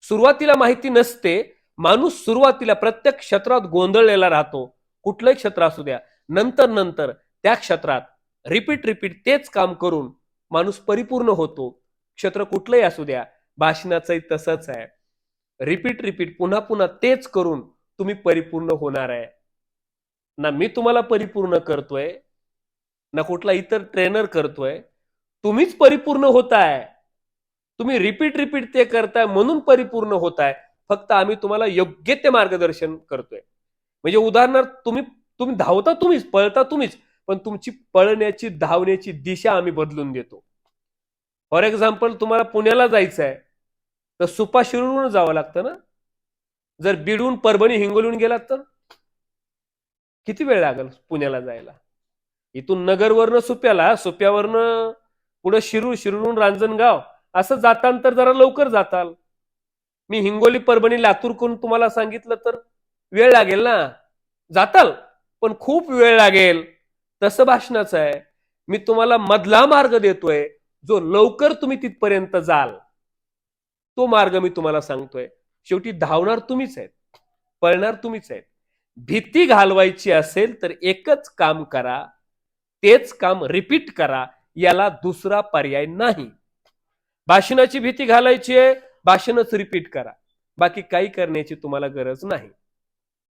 सुरुवातीला माहिती नसते. माणूस सुरुवातीला प्रत्येक क्षेत्रात गोंधळलेला राहतो. कुठलंही क्षेत्र असू द्या. नंतर नंतर त्या क्षेत्रात रिपीट तेच काम करून माणूस परिपूर्ण होतो. क्षेत्र कुठलंही असू द्या. भाषणाचंही तसंच आहे. रिपीट पुन्हा पुन्हा तेच करून तुम्ही परिपूर्ण होणार आहे. ना मी तुम्हाला परिपूर्ण करतोय, ना कुठला इतर ट्रेनर करतोय. तुम्हीच परिपूर्ण होताय. तुम्ही रिपीट ते करताय म्हणून परिपूर्ण होताय. फक्त आम्ही तुम्हाला योग्य ते मार्गदर्शन करतोय. म्हणजे उदाहरणार्थ तुम्ही धावता तुम्हीच, पळता तुम्हीच, पण तुमची पळण्याची धावण्याची दिशा आम्ही बदलून देतो. फॉर एक्झाम्पल तुम्हाला पुण्याला जायचं आहे तर सुपा शिरूरहून जावं लागतं ना. जर बीडहून परभणी हिंगोलीहून गेलात तर किती वेळ लागेल पुण्याला जायला. इथून नगरवरनं सुप्यावरनं पुढे शिरूरहून रांजणगाव असं जातांतर जरा लवकर जाताल. मी हिंगोली परभणी लातूर करून तुम्हाला सांगितलं तर वेळ लागेल ना. जाताल पण खूप वेळ लागेल. तसं भाषणाचं आहे. मी तुम्हाला मधला मार्ग देतोय जो लवकर तुम्ही तिथपर्यंत जाल. तो मार्ग मी तुम्हाला सांगतोय. शेवटी धावणार तुम्हीच आहेत, पळणार तुम्हीच आहेत. भीती घालवायची असेल तर एकच काम करा, तेच काम रिपीट करा. याला दुसरा पर्याय नाही. भाषणाची भीती घालायची आहे, भाषणच रिपीट करा. बाकी काही करण्याची तुम्हाला गरज नाही.